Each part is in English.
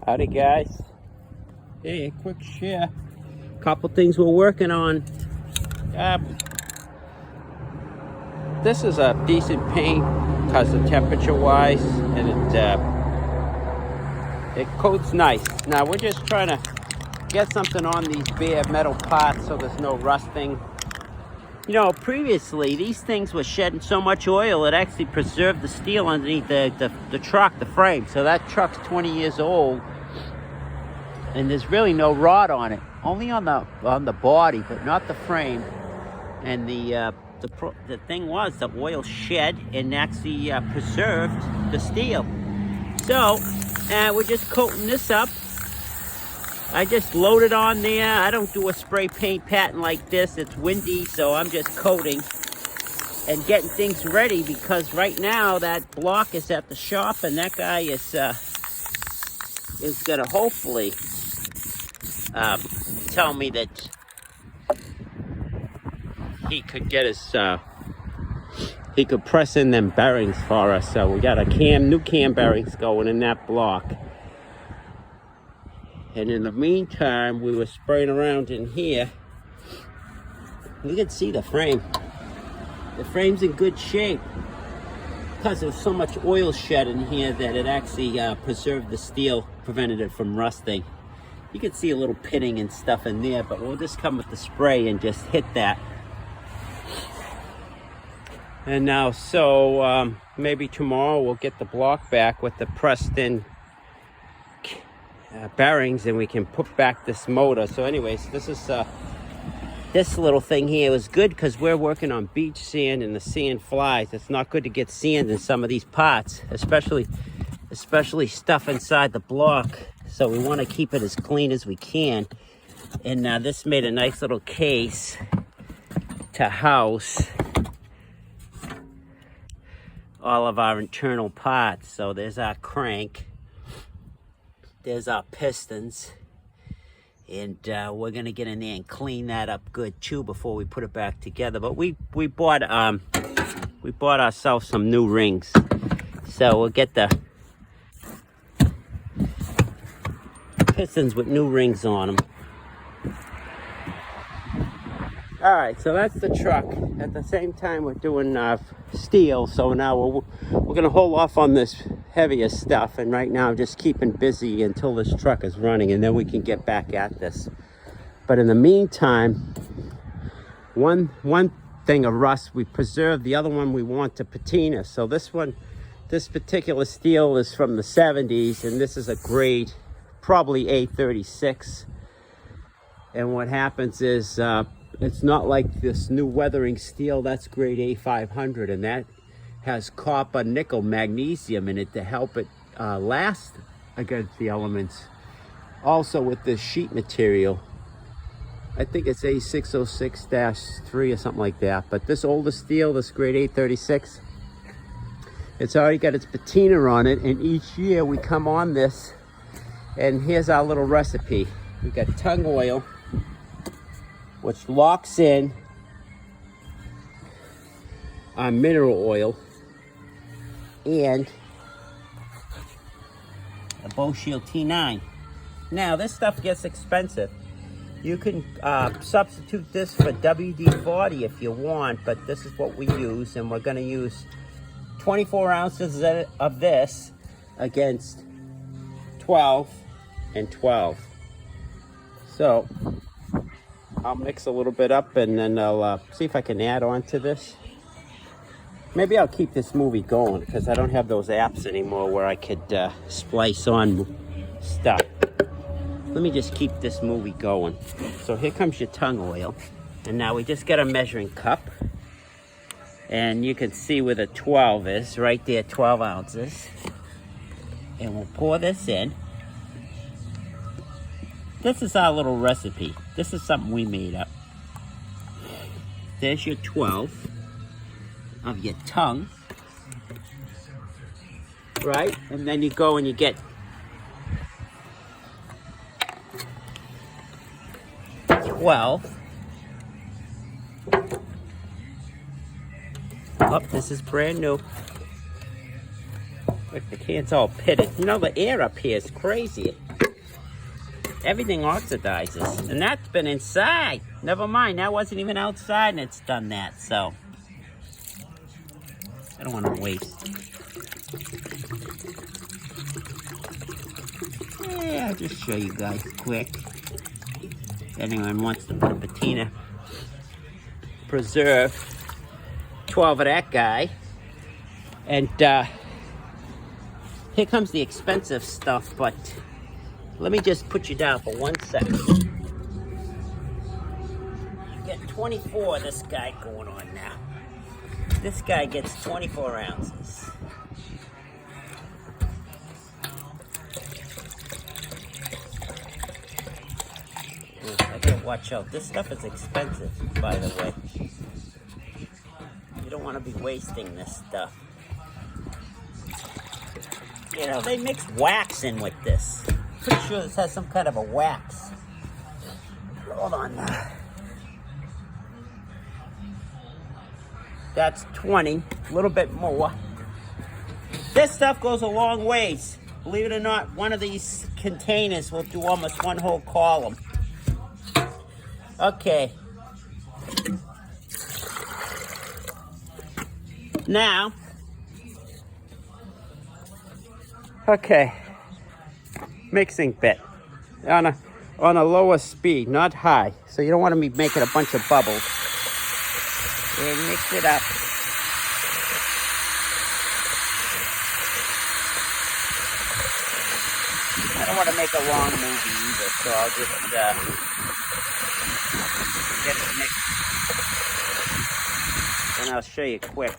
Howdy guys. Hey, quick share. Couple things we're working on. This is a decent paint because of temperature wise, and it coats nice. Now we're just trying to get something on these bare metal parts so there's no rusting. You know, previously these things were shedding so much oil it actually preserved the steel underneath the truck, the frame. So that truck's 20 years old. And there's really no rot on it, only on the body, but not the frame. And the thing was the oil shed and actually preserved the steel. So we're just coating this up. I just load it on there. I don't do a spray paint pattern like this. It's windy, so I'm just coating and getting things ready, because right now that block is at the shop and that guy is gonna hopefully tell me that he could get his he could press in them bearings for us. So we got new cam bearings going in that block, and in the meantime we were spraying around in here. You can see the frame. The frame's in good shape because there's so much oil shed in here that it actually preserved the steel, prevented it from rusting. You can see a little pitting and stuff in there, but we'll just come with the spray and just hit that. And now, so maybe tomorrow we'll get the block back with the pressed in bearings, and we can put back this motor. So anyways, this little thing here was good because we're working on beach sand and the sand flies. It's not good to get sand in some of these parts, especially stuff inside the block. So we want to keep it as clean as we can. And now this made a nice little case to house all of our internal parts. So there's our crank, there's our pistons, and we're gonna get in there and clean that up good too before we put it back together. But we bought ourselves some new rings, so we'll get the pistons with new rings on them. All right, so that's the truck. At the same time we're doing steel, so now we're gonna hold off on this heavier stuff, and right now just keeping busy until this truck is running, and then we can get back at this. But in the meantime, one thing of rust we preserved, the other one we want to patina. So this particular steel is from the 70s, and this is a grade probably A36. And what happens is it's not like this new weathering steel. That's grade A500, and that has copper, nickel, magnesium in it to help it last against the elements. Also with this sheet material, I think it's A606-3 or something like that. But this older steel, this grade A36, it's already got its patina on it, and each year we come on this. And here's our little recipe. We got tung oil, which locks in our mineral oil, and a Bow Shield T9. Now this stuff gets expensive. You can substitute this for WD-40 if you want, but this is what we use, and we're going to use 24 ounces of this against 12 and 12. So I'll mix a little bit up, and then I'll see if I can add on to this. Maybe I'll keep this movie going because I don't have those apps anymore where I could splice on stuff. Let me just keep this movie going. So here comes your tung oil, and now we just get a measuring cup, and you can see where the 12 is right there, 12 ounces, and we'll pour this in. This is our little recipe. This is something we made up. There's your 12 of your tung, right? And then you go and you get 12. Oh, this is brand new. Look, the can's all pitted. You know, the air up here is crazy. everything oxidizes. And that's been inside. Never mind, that wasn't even outside and it's done that, so. I don't want to waste. Yeah, I'll just show you guys quick. If anyone wants to put a patina preserve, 12 of that guy. And here comes the expensive stuff, but let me just put you down for 1 second. You get 24 of this guy going on now. This guy gets 24 ounces. I gotta watch out. This stuff is expensive, by the way. You don't want to be wasting this stuff. You know, they mix wax in with this. Pretty sure this has some kind of a wax. Hold on. That's 20, a little bit more. This stuff goes a long ways. Believe it or not, one of these containers will do almost one whole column. Okay. Now, okay, mixing bit on a lower speed, not high. So you don't want to be making a bunch of bubbles. And mix it up. I don't want to make a long movie either, so I'll just get it mixed. And I'll show you quick.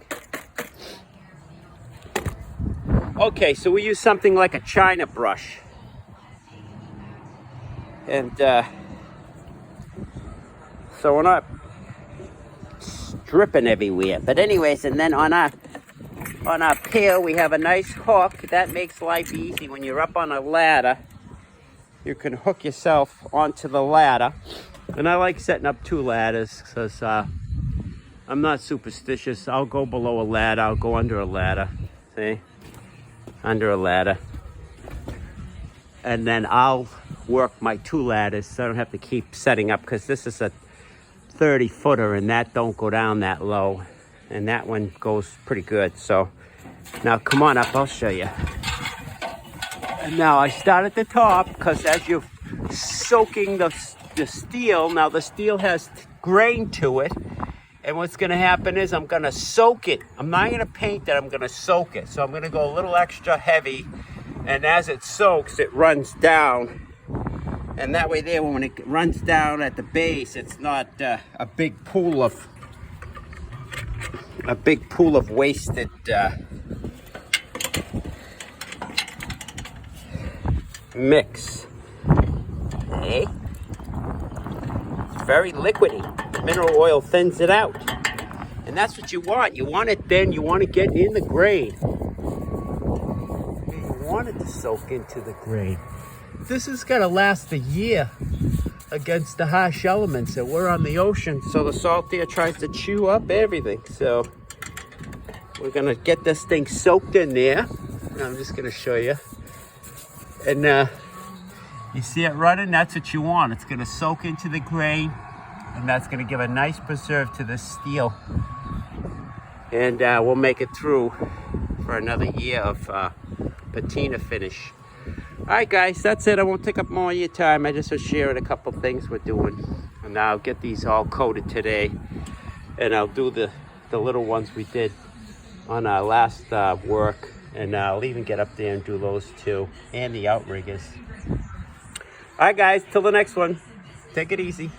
Okay, so we use something like a China brush. And so we're not dripping everywhere. But anyways, and then on our pail we have a nice hook. That makes life easy. When you're up on a ladder, you can hook yourself onto the ladder. And I like setting up 2 ladders because I'm not superstitious. I'll go below a ladder, I'll go under a ladder. See? Under a ladder. And then I'll work my 2 ladders so I don't have to keep setting up, because this is a 30-footer and that don't go down that low, and that one goes pretty good. So now come on up, I'll show you. And now I start at the top, because as you're soaking the steel, now the steel has grain to it, and what's going to happen is I'm going to soak it. I'm not going to paint it, I'm going to soak it. So I'm going to go a little extra heavy, and as it soaks it runs down. And that way there, when it runs down at the base, it's not a big pool of wasted mix. Okay. It's very liquidy. Mineral oil thins it out. And that's what you want. You want it thin, you want to get in the grain. You want it to soak into the grain. This is going to last a year against the harsh elements, and we're on the ocean, so the salt there tries to chew up everything. So we're going to get this thing soaked in there. And I'm just going to show you. And you see it running? That's what you want. It's going to soak into the grain, and that's going to give a nice preserve to the steel. And we'll make it through for another year of patina finish. All right, guys, that's it. I won't take up more of your time. I just was sharing a couple things we're doing. And I'll get these all coated today. And I'll do the little ones we did on our last work. And I'll even get up there and do those too. And the outriggers. All right, guys, till the next one. Take it easy.